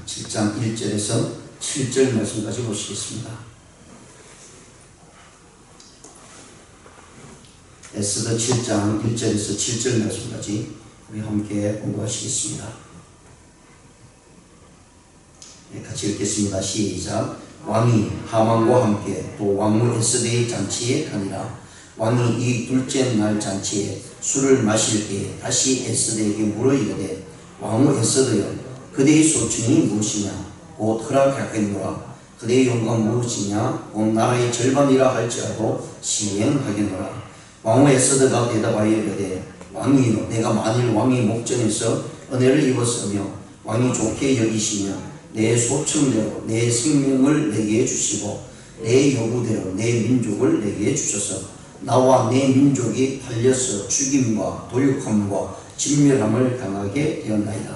7장 1절에서 7절 말씀까지 보시겠습니다. 에스더 7장 1절에서 7절 말씀까지 우리 함께 공부하시겠습니다. 같이 읽겠습니다. 시작. 왕이 하만과 함께 또 왕후 에스더의 잔치에 가니라. 왕이 이 둘째 날 잔치에 술을 마실 때에 다시 에스더에게 물어 이르되 왕후 에스더여, 그대의 소충이 무엇이냐? 곧 허락하겠노라. 그대의 영광 무엇이냐? 온 나라의 절반이라 할지라도 시행하겠노라. 왕후 에스더가 대답하여 이르되 왕이여, 내가 만일 왕의 목전에서 은혜를 입었으며 왕이 좋게 여기시며 내 소청대로 내 생명을 내게 주시고 내 요구대로 내 민족을 내게 주셔서 나와 내 민족이 팔려서 죽임과 도육함과 진멸함을 당하게 되었나이다.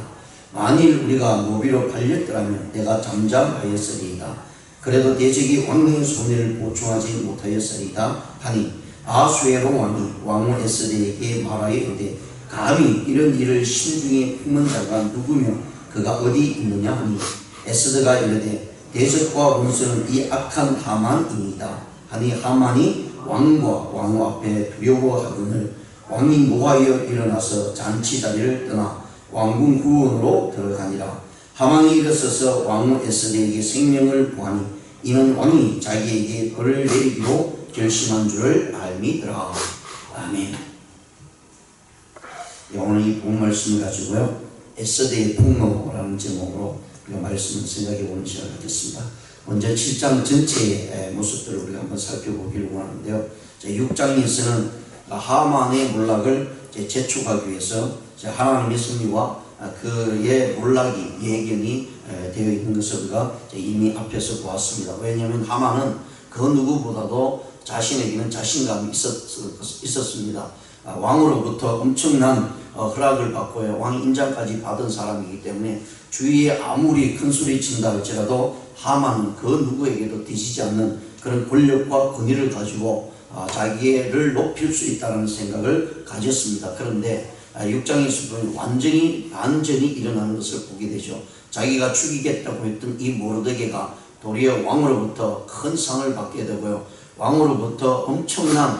만일 우리가 노비로 팔렸더라면 내가 잠잠하였으리이다. 그래도 대적이 왕의 손해를 보충하지 못하였으리이다 하니 아수에로 왕이 왕후 에스더에게 말하여 이르되 감히 이런 일을 신중히 품은 자가 누구며 그가 어디 있느냐 하니 에스더가 이르되 대적과 원수는 이 악한 하만이니이다 하니 하만이 왕과 왕후 앞에 두려워하거늘 왕이 노하여 일어나서 잔치 자리를 떠나 왕궁 후원으로 들어가니라. 하만이 일어서서 왕후 에스더에게 생명을 구하니 이는 왕이 자기에게 벌을 내리기로 결심한 줄을 알미더라. 아멘. 오늘 이 본 말씀을 가지고요, 에스더의 폭로라는 제목으로 우리가 말씀을 생각해 보는 시간을 갖겠습니다. 먼저 7장 전체의 모습들을 우리가 한번 살펴보기를 원하는데요. 6장에서는 하만의 몰락을 재촉하기 위해서 하나님의 섭리와 그의 몰락이 예견이 되어 있는 것을 우리가 이미 앞에서 보았습니다. 왜냐하면 하만은 그 누구보다도 자신에게는 자신감이 있었습니다. 왕으로부터 엄청난 허락을 받고 왕 인장까지 받은 사람이기 때문에 주위에 아무리 큰 소리 친다 할지라도 하만은 그 누구에게도 뒤지지 않는 그런 권력과 권위를 가지고 자기를 높일 수 있다는 생각을 가졌습니다. 그런데 6장에서도 완전히 반전이 일어나는 것을 보게 되죠. 자기가 죽이겠다고 했던 이 모르드게가 도리어 왕으로부터 큰 상을 받게 되고요, 왕으로부터 엄청난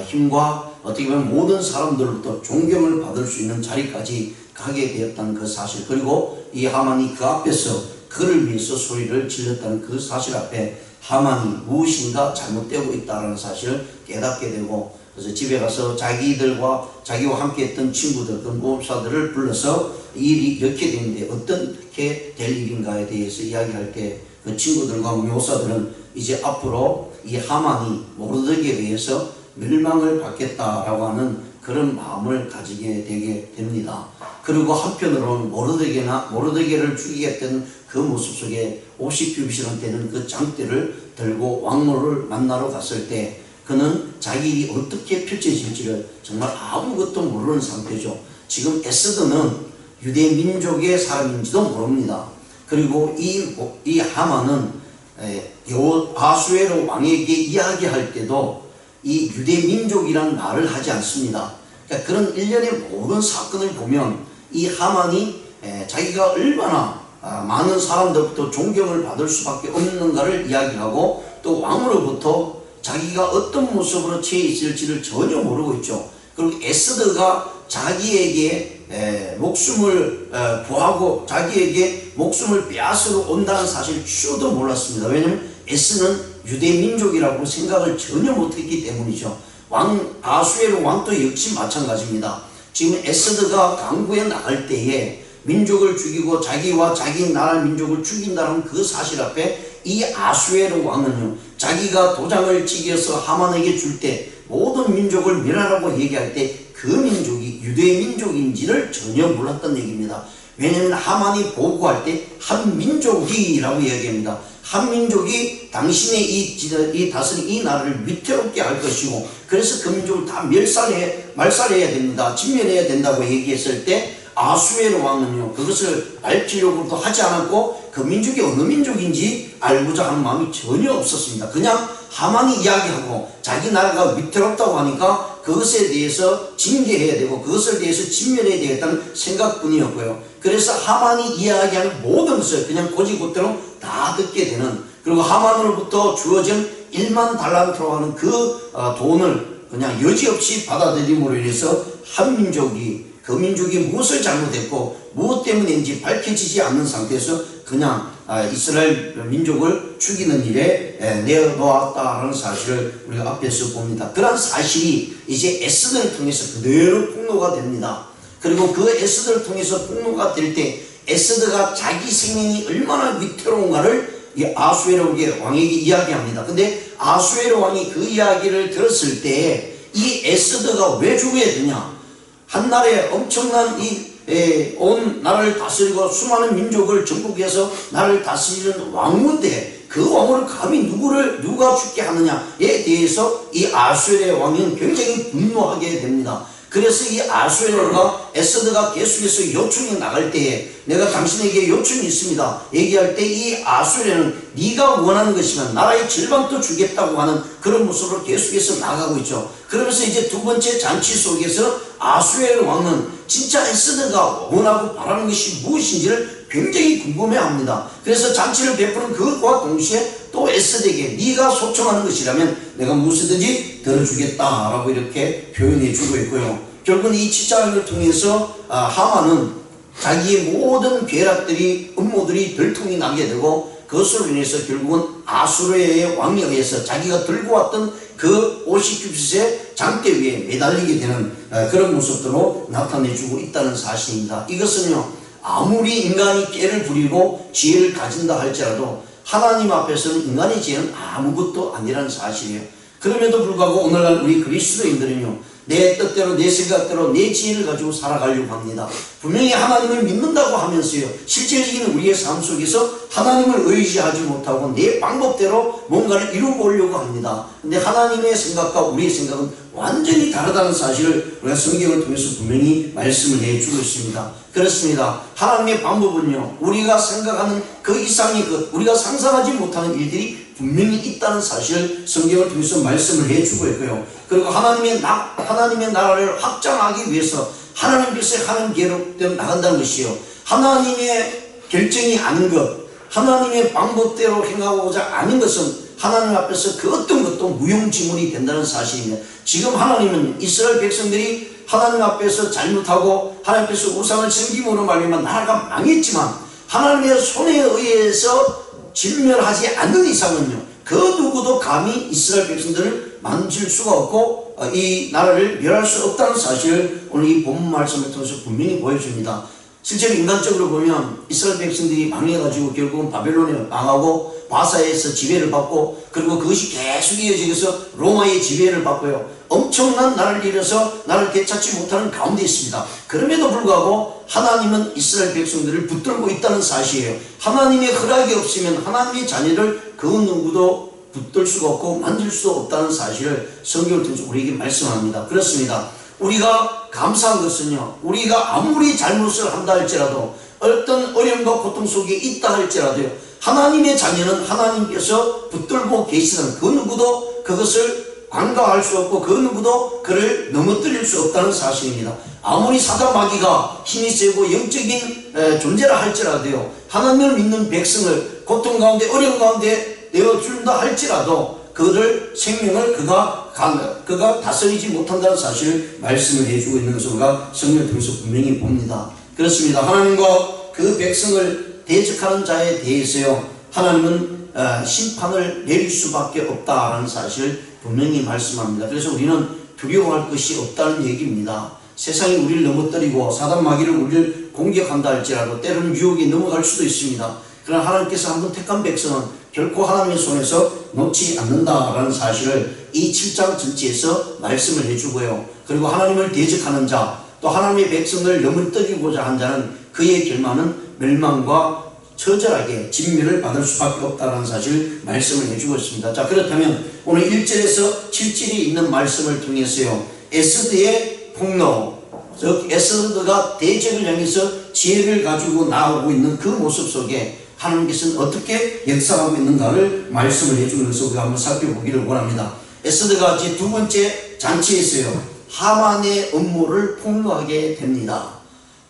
힘과 어떻게 보면 모든 사람들로부터 존경을 받을 수 있는 자리까지 가게 되었다는 그 사실, 그리고 이 하만이 그 앞에서 그를 위해서 소리를 질렀다는 그 사실 앞에 하만이 무엇인가 잘못되고 있다는 사실을 깨닫게 되고, 그래서 집에 가서 자기와 함께 했던 친구들, 그 모업사들을 불러서 이 일이 이렇게 되는데 어떻게 될 일인가에 대해서 이야기할 때 그 친구들과 묘사들은 이제 앞으로 이 하만이 모르드게에 의해서 멸망을 받겠다라고 하는 그런 마음을 가지게 되게 됩니다. 그리고 한편으로는 모르드게를 죽이겠다는 그 모습 속에 오시퓨비시랑 되는 그 장대를 들고 왕후를 만나러 갔을 때 그는 자기 일이 어떻게 펼쳐질지를 정말 아무것도 모르는 상태죠. 지금 에스더는 유대 민족의 사람인지도 모릅니다. 그리고 이 하만은 아수에로 왕에게 이야기할 때도 이 유대 민족이라는 말을 하지 않습니다. 그러니까 그런 일련의 모든 사건을 보면 이 하만이 자기가 얼마나 많은 사람들부터 존경을 받을 수밖에 없는가를 이야기하고, 또 왕으로부터 자기가 어떤 모습으로 처해 있을지를 전혀 모르고 있죠. 그리고 에스더가 자기에게 목숨을 구하고 자기에게 목숨을 빼앗으러 온다는 사실 추도 몰랐습니다. 왜냐하면 에스는 유대 민족이라고 생각을 전혀 못했기 때문이죠. 아수에로 왕도 역시 마찬가지입니다. 지금 에스더가 강구에 나갈 때에 민족을 죽이고 자기와 자기 나라 민족을 죽인다는 그 사실 앞에 이 아수에로 왕은요, 자기가 도장을 찍어서 하만에게 줄 때 모든 민족을 멸하라고 얘기할 때 그 민족이 유대 민족인지를 전혀 몰랐던 얘기입니다. 왜냐하면 하만이 보고할 때 한민족이라고 이야기합니다. 한민족이 당신의 이 다스린 이 나라를 위태롭게 할 것이고, 그래서 그 민족을 다 말살해야 됩니다. 진멸해야 된다고 얘기했을 때 아수에로 왕은요, 그것을 알키려고도 하지 않았고 그 민족이 어느 민족인지 알고자 하는 마음이 전혀 없었습니다. 그냥 하만이 이야기하고 자기 나라가 위태롭다고 하니까 그것에 대해서 징계해야 되고 그것을 대해서 진멸해야 되겠다는 생각뿐이었고요. 그래서 하만이 이야기하는 모든 것을 그냥 고지고대로 다 듣게 되는, 그리고 하만으로부터 주어진 1만 달란트로 하는 그 돈을 그냥 여지없이 받아들임으로 인해서 한 민족이, 그 민족이 무엇을 잘못했고 무엇 때문인지 밝혀지지 않는 상태에서 그냥 이스라엘 민족을 죽이는 일에 내어놓았다라는 사실을 우리가 앞에서 봅니다. 그런 사실이 이제 에스더를 통해서 그대로 폭로가 됩니다. 그리고 그 에스더를 통해서 폭로가 될 때 에스더가 자기 생명이 얼마나 위태로운가를 아수에로 왕에게 이야기합니다. 근데 아수에로 왕이 그 이야기를 들었을 때 이 에스더가 왜 죽어야 되냐? 한날에 엄청난 온 나라를 다스리고 수많은 민족을 정복해서 나라를 다스리는 왕인데 그 왕을 감히 누가 죽게 하느냐에 대해서 이 아수에르의 왕은 굉장히 분노하게 됩니다. 그래서 이 아수에르가 에스더가 계속해서 요청이 나갈 때에 내가 당신에게 요청이 있습니다 얘기할 때 이 아수에르는 네가 원하는 것이면 나라의 절반도 주겠다고 하는 그런 모습으로 계속해서 나가고 있죠. 그러면서 이제 두 번째 잔치 속에서 아수에르 왕은 진짜 에스더가 원하고 바라는 것이 무엇인지를 굉장히 궁금해합니다. 그래서 잔치를 베푸는 그것과 동시에 또 에스더에게 네가 소청하는 것이라면 내가 무엇이든지 들어주겠다라고 이렇게 표현해 주고 있고요. 결국은 이 7장을 통해서 하만은 자기의 모든 괴락들이 음모들이 들통이 나게 되고 그것으로 인해서 결국은 아수르의 왕에 의해서 자기가 들고 왔던 그 50규빗의 장대 위에 매달리게 되는 그런 모습으로 나타내주고 있다는 사실입니다. 이것은요, 아무리 인간이 깨를 부리고 지혜를 가진다 할지라도 하나님 앞에서는 인간의 지혜는 아무것도 아니라는 사실이에요. 그럼에도 불구하고 오늘날 우리 그리스도인들은요, 내 뜻대로 내 생각대로 내 지혜를 가지고 살아가려고 합니다. 분명히 하나님을 믿는다고 하면서요, 실제적인 우리의 삶 속에서 하나님을 의지하지 못하고 내 방법대로 뭔가를 이루어보려고 합니다. 근데 하나님의 생각과 우리의 생각은 완전히 다르다는 사실을 우리가 성경을 통해서 분명히 말씀을 해주고 있습니다. 그렇습니다. 하나님의 방법은요, 우리가 생각하는 그 이상의 것, 우리가 상상하지 못하는 일들이 분명히 있다는 사실을 성경을 통해서 말씀을 해주고 있고요. 그리고 하나님의 나라를 확장하기 위해서 하나님께서 하는 계획대로 나간다는 것이요, 하나님의 결정이 아닌 것, 하나님의 방법대로 행하고자 아닌 것은 하나님 앞에서 그 어떤 것도 무용지물이 된다는 사실입니다. 지금 하나님은 이스라엘 백성들이 하나님 앞에서 잘못하고 하나님 앞에서 우상을 섬김으로 말미암아 나라가 망했지만 하나님의 손에 의해서 진멸하지 않는 이상은요, 그 누구도 감히 이스라엘 백성들을 만질 수가 없고 이 나라를 멸할 수 없다는 사실을 오늘 이 본문 말씀을 통해서 분명히 보여줍니다. 실제로 인간적으로 보면 이스라엘 백성들이 망해가지고 결국은 바벨론에 망하고 바사에서 지배를 받고 그리고 그것이 계속 이어지면서 로마의 지배를 받고요, 엄청난 나라를 잃어서 나를 되찾지 못하는 가운데 있습니다. 그럼에도 불구하고 하나님은 이스라엘 백성들을 붙들고 있다는 사실이에요. 하나님의 허락이 없으면 하나님의 자녀를 그 누구도 붙들 수가 없고 만질 수 없다는 사실을 성경을 통해서 우리에게 말씀합니다. 그렇습니다. 우리가 감사한 것은요, 우리가 아무리 잘못을 한다 할지라도 어떤 어려움과 고통 속에 있다 할지라도요, 하나님의 자녀는 하나님께서 붙들고 계시는 그 누구도 그것을 간과할 수 없고 그 누구도 그를 넘어뜨릴 수 없다는 사실입니다. 아무리 사단 마귀가 힘이 세고 영적인 존재라 할지라도요, 하나님을 믿는 백성을 고통 가운데 어려움 가운데 내어준다 할지라도 그들 생명을 그가 다스리지 못한다는 사실을 말씀을 해주고 있는 것을 우리가 성경을 통해서 분명히 봅니다. 그렇습니다. 하나님과 그 백성을 대적하는 자에 대해서요, 하나님은 심판을 내릴 수밖에 없다라는 사실을 분명히 말씀합니다. 그래서 우리는 두려워할 것이 없다는 얘기입니다. 세상이 우리를 넘어뜨리고 사단 마귀를 우리를 공격한다 할지라도 때로는 유혹에 넘어갈 수도 있습니다. 그러나 하나님께서 한번 택한 백성은 결코 하나님의 손에서 놓지 않는다라는 사실을 이 7장 전체에서 말씀을 해주고요. 그리고 하나님을 대적하는 자, 또 하나님의 백성을 넘어뜨리고자 한 자는 그의 결말은 멸망과 처절하게 진멸을 받을 수밖에 없다는 사실을 말씀을 해주고 있습니다. 자, 그렇다면 오늘 1절에서 7절이 있는 말씀을 통해서요, 에스더의 폭로, 즉 에스더가 대적을 향해서 지혜를 가지고 나오고 있는 그 모습 속에 하나님께서는 어떻게 역사하고 있는가를 말씀을 해주면서 우리가 한번 살펴보기를 원합니다. 에스더가 이제 두 번째 잔치에서요, 하만의 음모를 폭로하게 됩니다.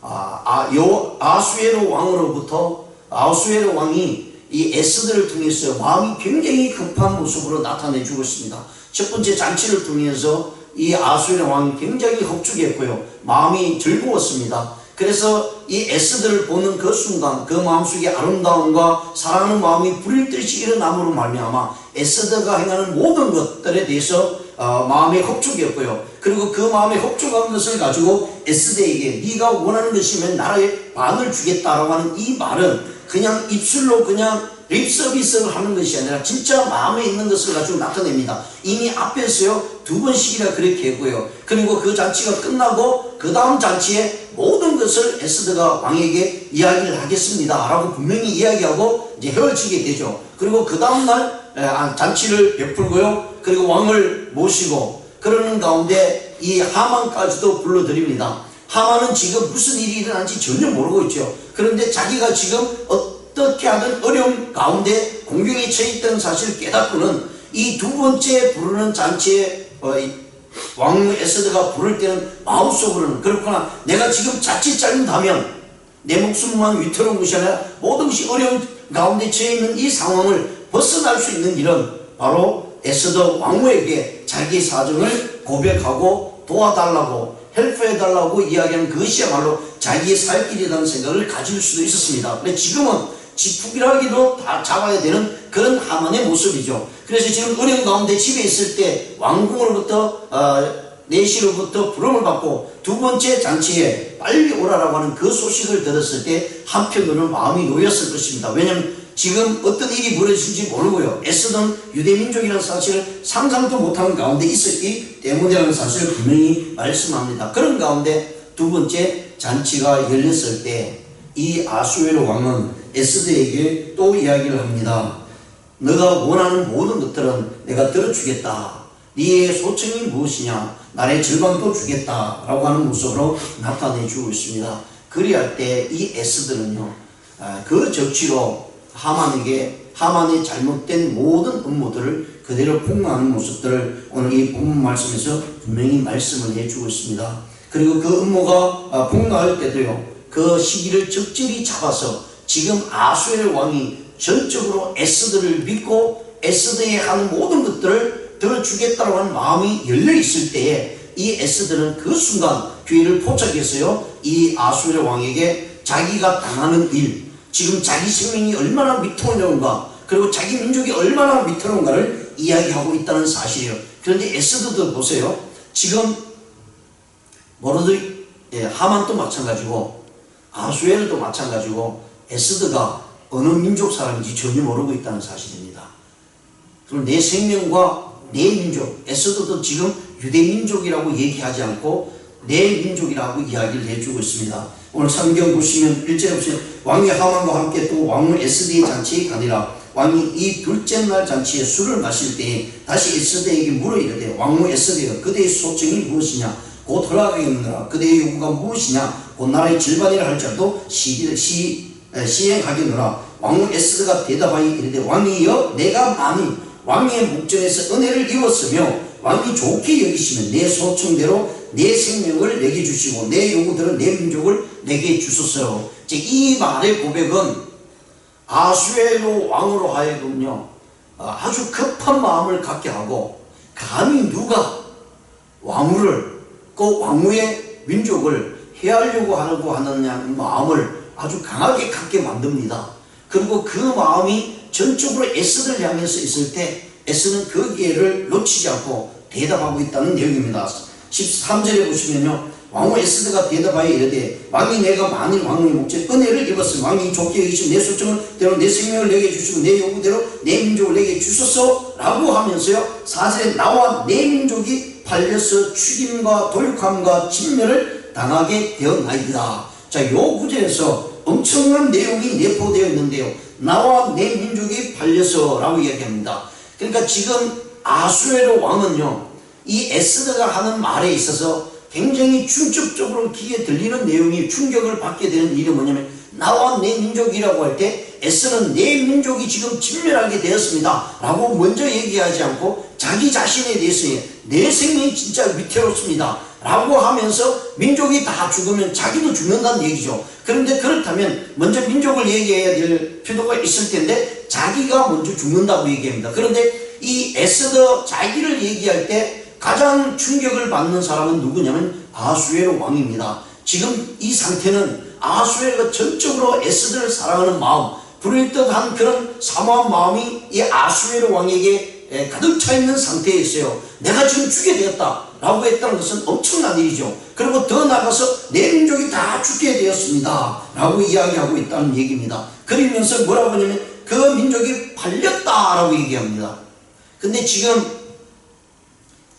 아수에로 왕으로부터 아수에로 왕이 이 에스더를 통해서 마음이 굉장히 급한 모습으로 나타내주고 있습니다. 첫 번째 잔치를 통해서 이 아수에로 왕이 굉장히 흡족했고요. 마음이 즐거웠습니다. 그래서 이 에스더를 보는 그 순간 그 마음속에 아름다움과 사랑하는 마음이 불일 듯이 일어남으로 말미암아 에스더가 행하는 모든 것들에 대해서 마음에 흡족했고요. 그리고 그 마음에 흡족한 것을 가지고 에스더에게 네가 원하는 것이면 나라의 반을 주겠다라고 하는 이 말은 그냥 입술로 그냥 립서비스를 하는 것이 아니라 진짜 마음에 있는 것을 가지고 나타냅니다. 이미 앞에서요 2번씩이나 그렇게 했고요. 그리고 그 잔치가 끝나고 그 다음 잔치에 모든 것을 에스더가 왕에게 이야기를 하겠습니다 라고 분명히 이야기하고 이제 헤어지게 되죠. 그리고 그 다음날 잔치를 베풀고요. 그리고 왕을 모시고 그러는 가운데 이 하만까지도 불러드립니다. 하만은 지금 무슨 일이 일어난지 전혀 모르고 있죠. 그런데 자기가 지금 어떻게 하든 어려움 가운데 공경에 처해 있다는 사실을 깨닫고는 이 두 번째 부르는 잔치에 왕후 에스더가 부를 때는 마음속으로는 그렇구나, 내가 지금 자칫 잘못하면 내 목숨만 위태로운 것이 아니라 모든 것이 어려운 가운데 처해 있는 이 상황을 벗어날 수 있는 일은 바로 에스더 왕후에게 자기 사정을 고백하고 도와달라고 헬프해달라고 이야기하는 그것이야말로 자기의 살 길이라는 생각을 가질 수도 있었습니다. 근데 지금은 지푸기라기도 다 잡아야 되는 그런 하만의 모습이죠. 그래서 지금 어려운 가운데 집에 있을 때 왕궁으로부터 내시로부터 부름을 받고 두 번째 잔치에 빨리 오라라고 하는 그 소식을 들었을 때 한편으로는 마음이 놓였을 것입니다. 왜냐하면 지금 어떤 일이 벌어질지 모르고요. 에스더는 유대민족이라는 사실을 상상도 못하는 가운데 있었기 때문이라는 사실을 분명히 말씀합니다. 그런 가운데 두 번째 잔치가 열렸을 때 이 아수에로 왕은 에스더에게 또 이야기를 합니다. 너가 원하는 모든 것들은 내가 들어주겠다. 네의 소청이 무엇이냐? 나의 절반도 주겠다 라고 하는 모습으로 나타내주고 있습니다. 그리할 때 이 에스더는요 그 적치로 하만의 잘못된 모든 음모들을 그대로 폭로하는 모습들을 오늘 이 본문 말씀에서 분명히 말씀을 해주고 있습니다. 그리고 그 음모가 폭로할 때도요 그 시기를 적절히 잡아서 지금 아수에르 왕이 전적으로 에스더를 믿고 에스더에 하는 모든 것들을 들어주겠다고 하는 마음이 열려있을 때에 이 에스더는 그 순간 기회를 포착해서요 이 아수에르 왕에게 자기가 당하는 일, 지금 자기 생명이 얼마나 위태로운가 그리고 자기 민족이 얼마나 위태로운가를 이야기하고 있다는 사실이에요. 그런데 에스더도 보세요. 지금 하만도 마찬가지고 아수에르도 마찬가지고 에스더가 어느 민족 사람인지 전혀 모르고 있다는 사실입니다. 그럼 내 생명과 내 민족, 에스더도 지금 유대민족이라고 얘기하지 않고 내 민족이라고 이야기를 해주고 있습니다. 오늘 성경 보시면 1절에 보시면 왕이 하만과 함께 또 왕후 에스더의 잔치에 가니라. 왕이 이 둘째 날 잔치에 술을 마실 때에 다시 에스더에게 물어 이르되 왕후 에스더여 그대의 소청이 무엇이냐? 곧 허락하겠느라. 그대의 요구가 무엇이냐? 곧 나라의 절반이라 할지라도 시행하겠느라. 왕후 에스더가 대답하여 이르되 왕이여 내가 만일 왕의 목전에서 은혜를 입었으며 왕이 좋게 여기시면 내 소청대로 내 생명을 내게 주시고 내 요구대로 내 민족을 내게 주소서. 이 말의 고백은 아수에로 왕으로 하여금요 아주 급한 마음을 갖게 하고 감히 누가 왕후를 그 왕후의 민족을 해하려고 하느냐는 마음을 아주 강하게 갖게 만듭니다. 그리고 그 마음이 전적으로 에스더를 향해서 있을 때 에스더는 그 기회를 놓치지 않고 대답하고 있다는 내용입니다. 13절에 보시면요 왕후 에스더가 대답하여 이르되 왕이 내가 만일 왕의 목전에 은혜를 입었으면 왕이 좋게 여기시면 내 소청대로 내 생명을 내게 주시고 내 요구대로 내 민족을 내게 주소서 라고 하면서요 4절에 나와 내 민족이 팔려서 죽임과 도륙함과 진멸을 당하게 되었나이다. 자, 요 구절에서 엄청난 내용이 내포되어 있는데요 나와 내 민족이 팔려서 라고 이야기합니다. 그러니까 지금 아수에로 왕은요 이 에스더가 하는 말에 있어서 굉장히 충격적으로 귀에 들리는 내용이 충격을 받게 되는 일이 뭐냐면 나와 내 민족이라고 할 때 에스더는 내 민족이 지금 진멸하게 되었습니다 라고 먼저 얘기하지 않고 자기 자신에 대해서 내 생명이 진짜 위태롭습니다 라고 하면서 민족이 다 죽으면 자기도 죽는다는 얘기죠. 그런데 그렇다면 먼저 민족을 얘기해야 될 필요가 있을 텐데 자기가 먼저 죽는다고 얘기합니다. 그런데 이 에스더 자기를 얘기할 때 가장 충격을 받는 사람은 누구냐면 아수에로 왕입니다. 지금 이 상태는 아수에로가 전적으로 에스더를 사랑하는 마음, 불일듯한 그런 사모한 마음이 이 아수에로 왕에게 가득 차 있는 상태에 있어요. 내가 지금 죽게 되었다 라고 했다는 것은 엄청난 일이죠. 그리고 더 나가서 내 민족이 다 죽게 되었습니다 라고 이야기하고 있다는 얘기입니다. 그러면서 뭐라고 하냐면 그 민족이 팔렸다 라고 얘기합니다. 근데 지금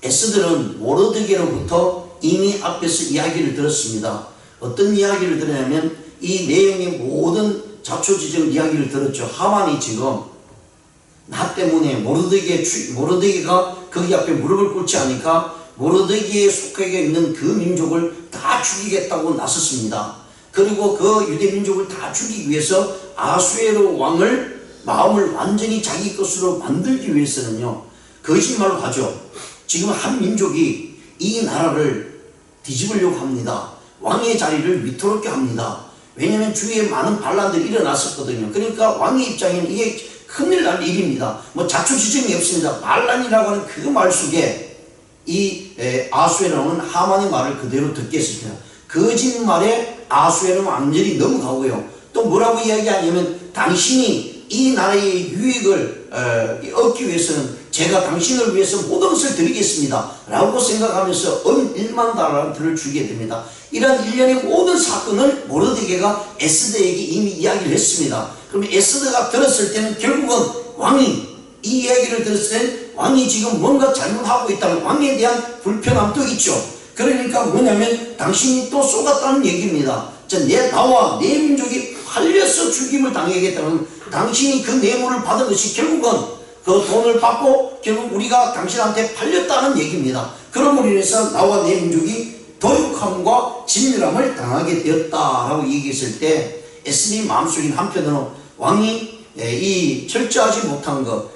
에스더는 모르드게로부터 이미 앞에서 이야기를 들었습니다. 어떤 이야기를 들었냐면 이 내용의 모든 자초지정 이야기를 들었죠. 하만이 지금 나 때문에 모르드게가 거기 앞에 무릎을 꿇지 않으니까 모르드게에 속하게 있는 그 민족을 다 죽이겠다고 나섰습니다. 그리고 그 유대 민족을 다 죽이기 위해서 아수에로 왕을 마음을 완전히 자기 것으로 만들기 위해서는요, 거짓말로 하죠. 지금 한 민족이 이 나라를 뒤집으려고 합니다. 왕의 자리를 위태롭게 합니다. 왜냐하면 주위에 많은 반란들이 일어났었거든요. 그러니까 왕의 입장에는 이게 큰일 날 일입니다. 뭐 자초지정이 없습니다. 반란이라고 하는 그 말 속에 이 아수에로는 하만의 말을 그대로 듣겠습니다. 거짓말에 아수에로는 완전히 넘어가고요. 또 뭐라고 이야기하냐면 당신이 이 나라의 유익을 얻기 위해서는 제가 당신을 위해서 모든 것을 드리겠습니다 라고 생각하면서 1만 달란트를 주게 됩니다. 이런 일련의 모든 사건을 모르드게가 에스더에게 이미 이야기를 했습니다. 그럼 에스더가 들었을 때는 결국은 왕이 이 이야기를 들었을 때는 왕이 지금 뭔가 잘못하고 있다는 왕에 대한 불편함도 있죠. 그러니까 뭐냐면 당신이 또 쏘갔다는 얘기입니다. 나와 내 민족이 팔려서 죽임을 당하겠다는, 당신이 그 뇌물을 받은 것이 결국은 그 돈을 받고 결국 우리가 당신한테 팔렸다는 얘기입니다. 그러므로 인해서 나와 내 민족이 도육함과 진멸함을 당하게 되었다라고 얘기했을 때 에스더의 마음속인 한편으로 왕이 이 철저하지 못한 것,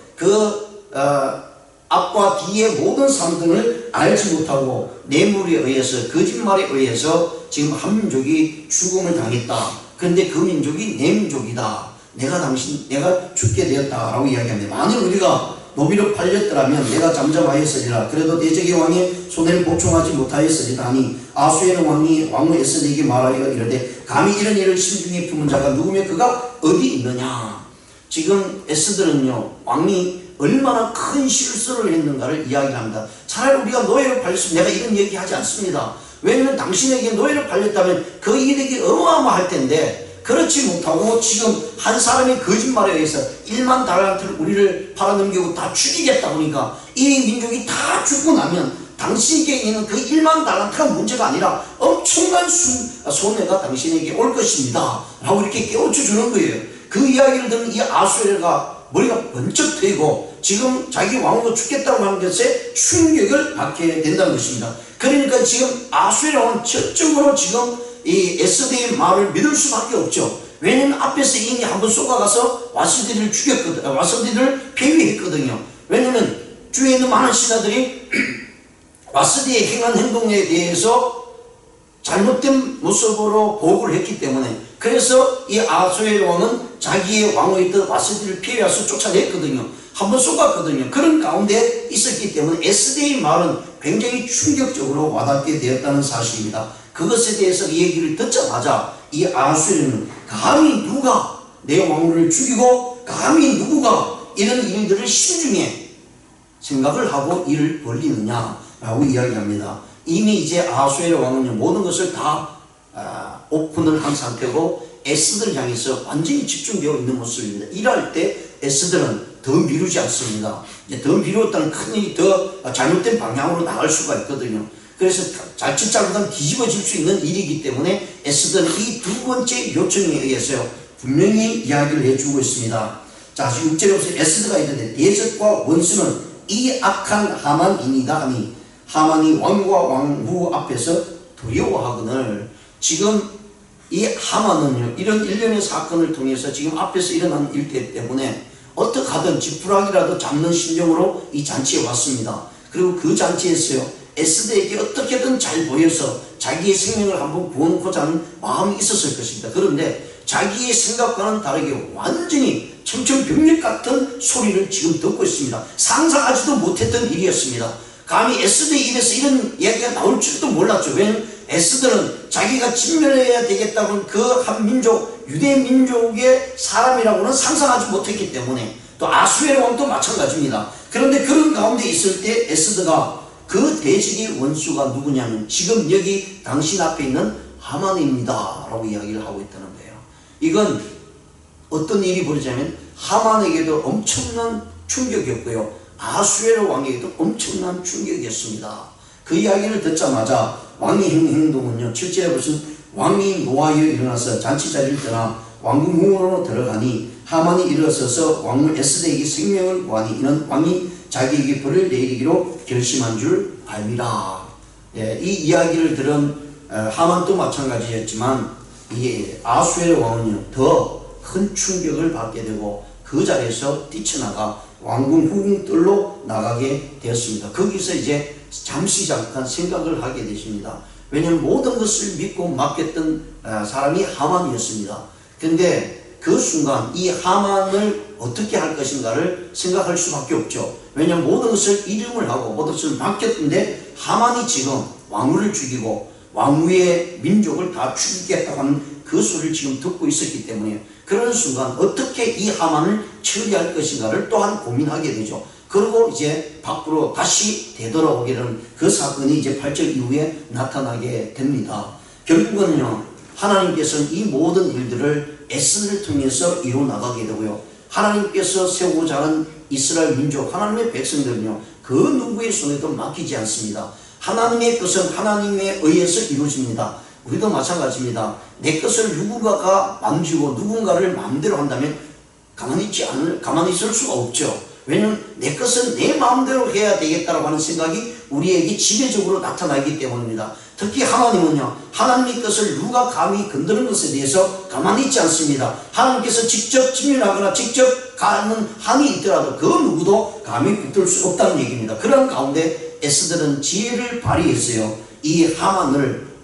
앞과 뒤의 모든 상등을 알지 못하고 뇌물에 의해서, 거짓말에 의해서 지금 한 민족이 죽음을 당했다. 그런데 그 민족이 내 민족이다. 내가 죽게 되었다라고 이야기합니다. 만일 우리가 노비로 팔렸더라면 내가 잠잠하였으리라. 그래도 대적의 왕의 손해를 보충하지 못하였으리라 하니 아수에로 왕이 왕후 에스더에게 말하기가 이르되 감히 이런 일을 심중에 품은 자가 누구며 그가 어디 있느냐. 지금 에스더는요, 왕이 얼마나 큰 실수를 했는가를 이야기합니다. 차라리 우리가 노예로 팔렸으면 내가 이런 얘기 하지 않습니다. 왜냐하면 당신에게 노예로 팔렸다면 그 이득이 어마어마할 텐데 그렇지 못하고 지금 한 사람의 거짓말에 의해서 1만 달란트를 우리를 팔아넘기고 다 죽이겠다 보니까 이 민족이 다 죽고 나면 당신에게 있는 그 1만 달란트가 문제가 아니라 엄청난 손해가 당신에게 올 것입니다 라고 이렇게 깨우쳐 주는 거예요. 그 이야기를 듣는 이 아수에로가 머리가 번쩍 트이고 지금 자기 왕으로 죽겠다고 하는 것에 충격을 받게 된다는 것입니다. 그러니까 지금 아수에로는 전적으로 지금 이 에스더의 말을 믿을 수밖에 없죠. 왜냐면 앞에서 이미 한번 쏘아가서 와스디를 죽였거든, 와스디를 폐위했거든요. 왜냐면 주위에 있는 많은 신하들이 와스디의 행한 행동에 대해서 잘못된 모습으로 보고를 했기 때문에, 그래서 이 아수에로 왕은 자기의 왕후였던 와스디를 폐위해서 쫓아냈거든요. 한번 쏘았거든요. 그런 가운데 있었기 때문에 에스더의 말은 굉장히 충격적으로 와닿게 되었다는 사실입니다. 그것에 대해서 이 얘기를 듣자마자 이 아수에로는 감히 누가 내 왕후를 죽이고 감히 누구가 이런 일들을 신중에 생각을 하고 일을 벌리느냐라고 이야기합니다. 이미 이제 아수에로 왕은 모든 것을 다 오픈을 한 상태고 에스더를 향해서 완전히 집중되어 있는 모습입니다. 일할 때 에스더는 더 미루지 않습니다. 이제 더 미루었다는 큰 일이 더 잘못된 방향으로 나갈 수가 있거든요. 그래서 자칫 잘못하면 뒤집어질 수 있는 일이기 때문에 에스더는 이 두 번째 요청에 의해서 분명히 이야기를 해주고 있습니다. 자, 6절에 보세요. 에스더가 이르되 대적과 원수는 이 악한 하만이니이다 하니 하만이 왕과 왕후 앞에서 두려워하거늘. 지금 이 하만은요, 이런 일련의 사건을 통해서 지금 앞에서 일어난 일들 때문에 어떻게 하든 지푸라기라도 잡는 심정으로 이 잔치에 왔습니다. 그리고 그 잔치에서요, 에스더에게 어떻게든 잘 보여서 자기의 생명을 한번 구원하고자 하는 마음이 있었을 것입니다. 그런데 자기의 생각과는 다르게 완전히 청천벽력 같은 소리를 지금 듣고 있습니다. 상상하지도 못했던 일이었습니다. 감히 에스더의 입에서 이런 이야기가 나올 줄도 몰랐죠. 왜냐하면 에스더는 자기가 진멸해야 되겠다는 그 한 민족, 유대 민족의 사람이라고는 상상하지 못했기 때문에, 또 아수에로 왕도 마찬가지입니다. 그런데 그런 가운데 있을 때 에스더가 그 대적의 원수가 누구냐면 지금 여기 당신 앞에 있는 하만입니다 라고 이야기를 하고 있다는 거예요. 이건 어떤 일이 벌어지냐면 하만에게도 엄청난 충격이었고요, 아수에로 왕에게도 엄청난 충격이었습니다. 그 이야기를 듣자마자 왕의 행동은요, 7절에 보시면 왕이 노하여 일어나서 잔치자리를 떠나 왕궁으로 들어가니 하만이 일어서서 왕후 에스더에게 생명을 구하니 이는 왕이 자기에게 벌을 내리기로 결심한 줄 알미라. 예, 이 이야기를 들은 하만도 마찬가지였지만 이 아수에로 왕은요 더 큰 충격을 받게 되고 그 자리에서 뛰쳐나가 왕궁 후궁뜰로 나가게 되었습니다. 거기서 이제 잠시 잠깐 생각을 하게 되십니다. 왜냐하면 모든 것을 믿고 맡겼던 사람이 하만이었습니다. 그런데 그 순간 이 하만을 어떻게 할 것인가를 생각할 수밖에 없죠. 왜냐하면 모든 것을 이름을 하고 모든 것을 맡겼는데 하만이 지금 왕후를 죽이고 왕후의 민족을 다 죽이겠다고 하는 그 소리를 지금 듣고 있었기 때문에 그런 순간 어떻게 이 하만을 처리할 것인가를 또한 고민하게 되죠. 그리고 이제 밖으로 다시 되돌아오게 되는 그 사건이 이제 8절 이후에 나타나게 됩니다. 결국은요, 하나님께서는 이 모든 일들을 에스더를 통해서 이루어 나가게 되고요, 하나님께서 세우고자 하는 이스라엘 민족, 하나님의 백성들은요 그 누구의 손에도 맡기지 않습니다. 하나님의 것은 하나님에 의해서 이루어집니다. 우리도 마찬가지입니다. 내 것을 누군가가 만지고 누군가를 마음대로 한다면 가만히 있을 수가 없죠. 왜냐하면 내 것은 내 마음대로 해야 되겠다라고 하는 생각이 우리에게 지배적으로 나타나기 때문입니다. 특히 하나님은요, 하나님의 것을 누가 감히 건드는 것에 대해서 가만히 있지 않습니다. 하나님께서 직접 직면하거나 직접 가는 한이 있더라도 그 누구도 감히 붙들 수 없다는 얘기입니다. 그런 가운데 에스더는 지혜를 발휘했어요. 이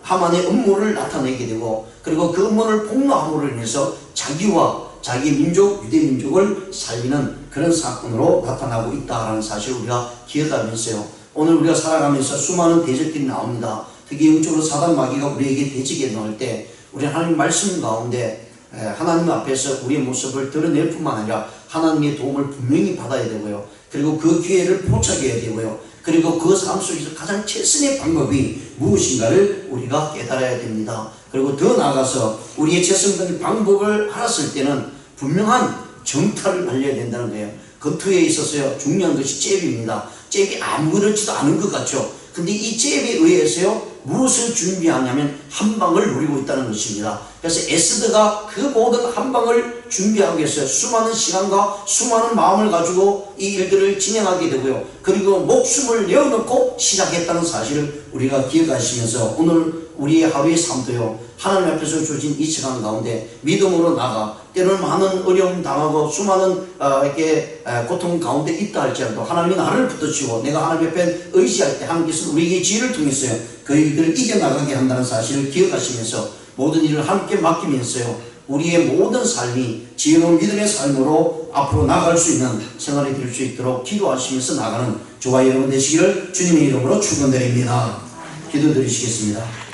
하만의 음모를 나타내게 되고, 그리고 그 음모를 폭로함으로 인해서 자기와 자기 민족, 유대 민족을 살리는 그런 사건으로 나타나고 있다는 사실을 우리가 기억하면서요, 오늘 우리가 살아가면서 수많은 대적들이 나옵니다. 특히 영적으로 사단 마귀가 우리에게 대적에 나올 때 우리 하나님 말씀 가운데 하나님 앞에서 우리의 모습을 드러낼 뿐만 아니라 하나님의 도움을 분명히 받아야 되고요, 그리고 그 기회를 포착해야 되고요, 그리고 그 삶 속에서 가장 최선의 방법이 무엇인가를 우리가 깨달아야 됩니다. 그리고 더 나아가서 우리의 최선의 방법을 알았을 때는 분명한 정타를 날려야 된다는 거예요. 검투에 있어서요 중요한 것이 잽입니다. 잽이 아무렇지도 않은 것 같죠. 근데 이 잽에 의해서요 무엇을 준비하냐면 한 방을 노리고 있다는 것입니다. 그래서 에스더가 그 모든 한 방을 준비하기 위해서 수많은 시간과 수많은 마음을 가지고 이 일들을 진행하게 되고요, 그리고 목숨을 내어놓고 시작했다는 사실을 우리가 기억하시면서 오늘 우리의 하루의 삶도요 하나님 앞에서 주어진 이 시간 가운데 믿음으로 나가 때로는 많은 어려움 당하고 수많은 이렇게 고통 가운데 있다 할지라도 하나님이 나를 붙드시고 내가 하나님 앞에 의지할 때 하나님께서 우리에게 지혜를 통해서요 그 일들을 이겨나가게 한다는 사실을 기억하시면서 모든 일을 함께 맡기면서요 우리의 모든 삶이 지혜로운 믿음의 삶으로 앞으로 나갈 수 있는 생활이 될 수 있도록 기도하시면서 나가는 저와 여러분 되시기를 주님의 이름으로 축원드립니다. 기도드리시겠습니다.